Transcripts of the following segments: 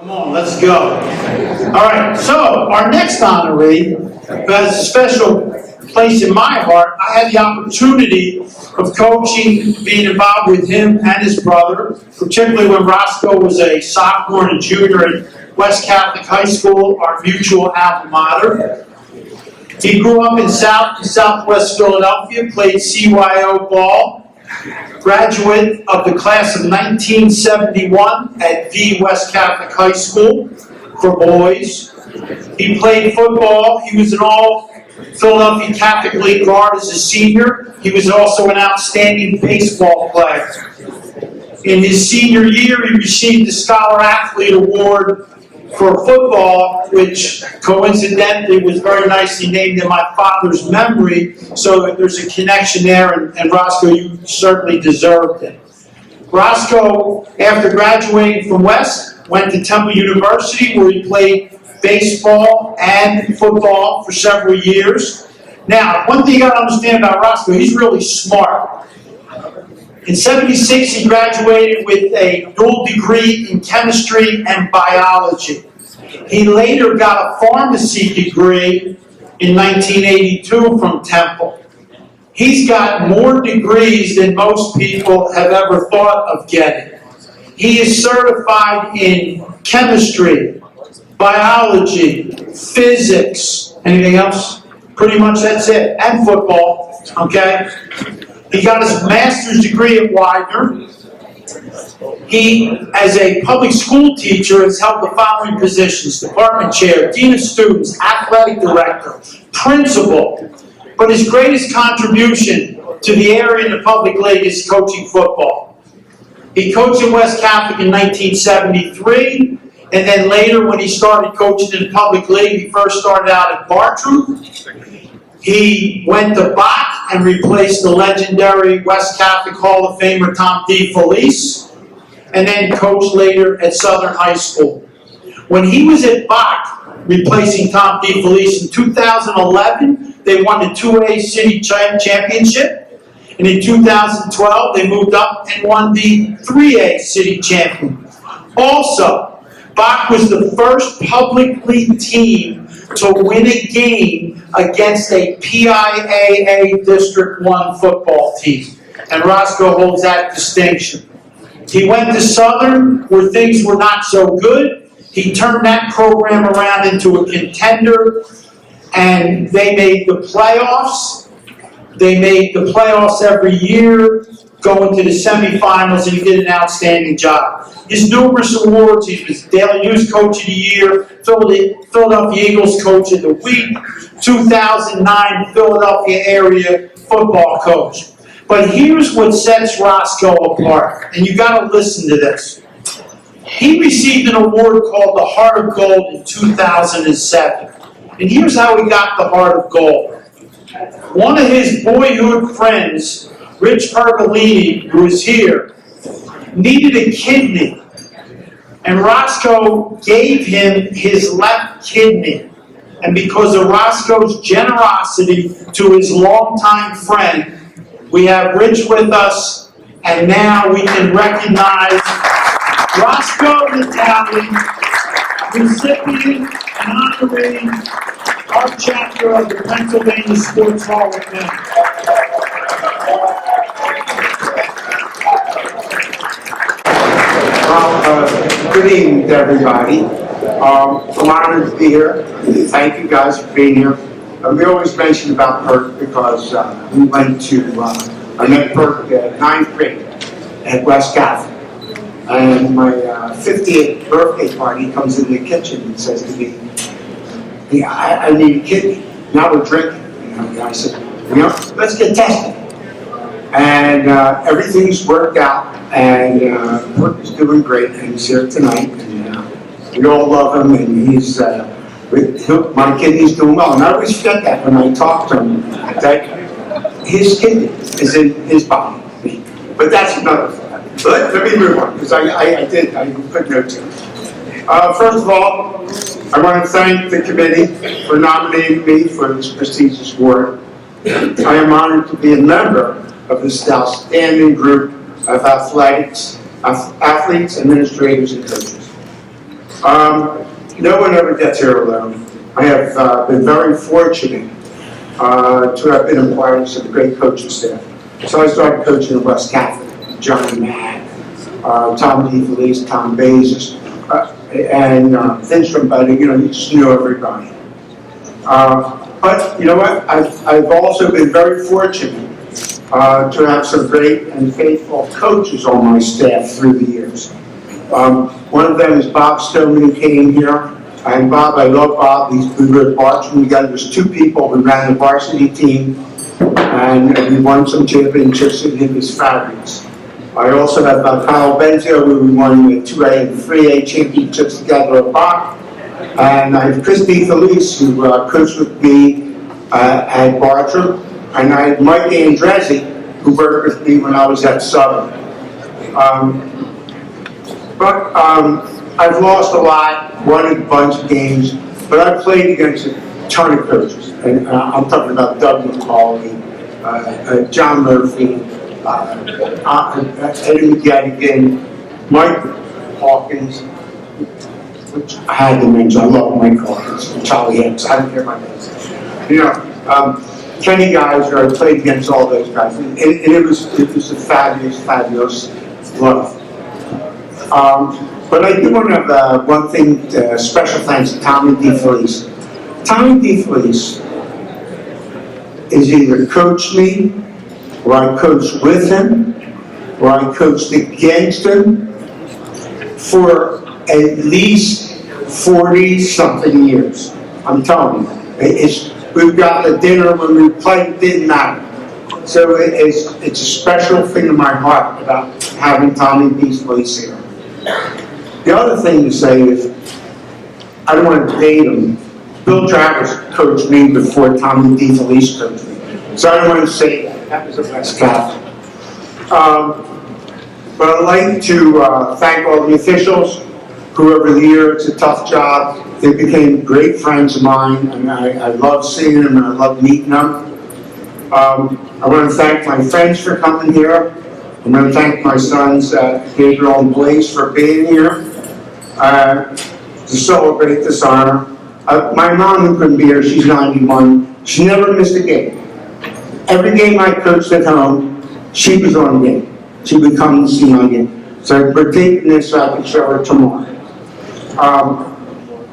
Come on, let's go. All right, so our next honoree has a special place in my heart. I had the opportunity of coaching, being involved with him and his brother, particularly when Roscoe was a sophomore and a junior at West Catholic High School, our mutual alma mater. He grew up in South and Southwest Philadelphia, played CYO ball. Graduate of the class of 1971 at the West Catholic High School for boys. He played football. He was an all-Philadelphia Catholic League guard as a senior. He was also an outstanding baseball player. In his senior year, he received the Scholar Athlete Award for football, which coincidentally was very nicely named in my father's memory, so there's a connection there, and Roscoe, you certainly deserved it. Roscoe, after graduating from West, went to Temple University, where he played baseball and football for several years. Now, one thing you got to understand about Roscoe, he's really smart. In '76, he graduated with a dual degree in chemistry and biology. He later got a pharmacy degree in 1982 from Temple. He's got more degrees than most people have ever thought of getting. He is certified in chemistry, biology, physics, anything else? Pretty much that's it, and football, okay? He got his master's degree at Widener. He, as a public school teacher, has held the following positions: department chair, dean of students, athletic director, principal. But his greatest contribution to the area in the public league is coaching football. He coached in West Catholic in 1973, and then later when he started coaching in the public league, he first started out at Bartram. He went to Bach and replaced the legendary West Catholic Hall of Famer Tom DeFelice, and then coached later at Southern High School. When he was at Bach, replacing Tom DeFelice in 2011, they won the 2A City Championship, and in 2012 they moved up and won the 3A City Championship. Also, Bach was the first public league team to win a game against a PIAA District 1 football team. And Roscoe holds that distinction. He went to Southern, where things were not so good. He turned that program around into a contender, and they made the playoffs. They made the playoffs every year, going to the semifinals, and he did an outstanding job. His numerous awards: he was Daily News Coach of the Year, Philadelphia Eagles Coach of the Week, 2009 Philadelphia Area Football Coach. But here's what sets Roscoe apart, and you got to listen to this. He received an award called the Heart of Gold in 2007. And here's how he got the Heart of Gold. One of his boyhood friends, Rich Pergolini, who is here, needed a kidney. And Roscoe gave him his left kidney. And because of Roscoe's generosity to his longtime friend, we have Rich with us, and now we can recognize Roscoe Natale, recipient and honorary our chapter of the Pennsylvania Sports Hall of Fame. Good evening to everybody. I'm honored to be here. Thank you guys for being here. We always mention about Perk because we went to, I met Perk at 9th grade at West Catholic. And my 58th birthday party, he comes in the kitchen and says to me, "Yeah, I need a kidney. Now we're drinking." I said, let's get tested. And everything's worked out, and Perk is doing great, and he's here tonight. And we all love him, and he's, my kidney's doing well. And I always forget that when I talk to him, that his kidney is in his body. But that's another thing. Let me move on, because I put notes in. First of all, I want to thank the committee for nominating me for this prestigious award. I am honored to be a member of this outstanding group of athletes, administrators, and coaches. No one ever gets here alone. I have been very fortunate to have been acquired some great coaching staff. So I started coaching at West Catholic, Johnny Mack, Tom DeFelice, Tom Bezos, and Vince Trumpetti, you just knew everybody. But you know what? I've also been very fortunate to have some great and faithful coaches on my staff through the years. One of them is Bob Stoneman, who came here. And Bob, I love Bob. We were at Bartram together. There's two people who ran the varsity team, and we won some championships, and it was fabulous. I also have Kyle Benzio, who we won the 2A and 3A championships together at Bach. And I have Chris DeFelice, who coached with me at Bartram. And I had Mike Andrezzi, who worked with me when I was at Southern. But I've lost a lot, won a bunch of games, but I've played against a ton of coaches. And I'm talking about Doug McCauley, John Murphy, Eddie McGettigan, Mike Hawkins, which I had to mention. I love Mike Hawkins, Charlie Hicks. I don't care about that. Kenny Geiser, I played against all those guys, and it was a fabulous love. But I do want to have one thing, special thanks to Tommy DeFelice. Tommy DeFelice is either coached me, or I coached with him, or I coached against him for at least 40-something years. I'm telling you. We've got the dinner when we played, it didn't matter. So it's a special thing in my heart about having Tommy DeFelice here. The other thing to say is, I don't want to date him. Bill Travers coached me before Tommy DeFelice coached me. So I don't want to say that. That was the best captain. But I'd like to thank all the officials who over the years, it's a tough job. They became great friends of mine, and I love seeing them and I love meeting them. I want to thank my friends for coming here. I'm going to thank my sons, Gabriel and Blaze, for being here to celebrate this honor. My mom, who couldn't be here, she's 91. She never missed a game. Every game I coached at home, she was on the game. She would come and see my game. So we're taking this so I can show her tomorrow.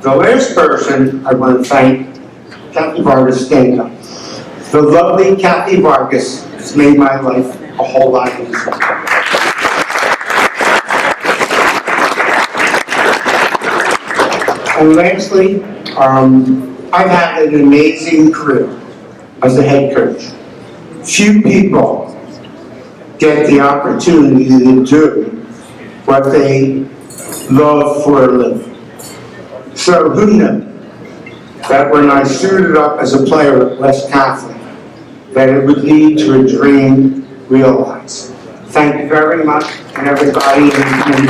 The last person I want to thank, Kathy Vargas, stand up. The lovely Kathy Vargas has made my life a whole lot easier. And lastly, I've had an amazing career as a head coach. Few people get the opportunity to do what they love for a living. So who knew that when I suited up as a player at West Catholic, that it would lead to a dream realized. Thank you very much, and everybody, and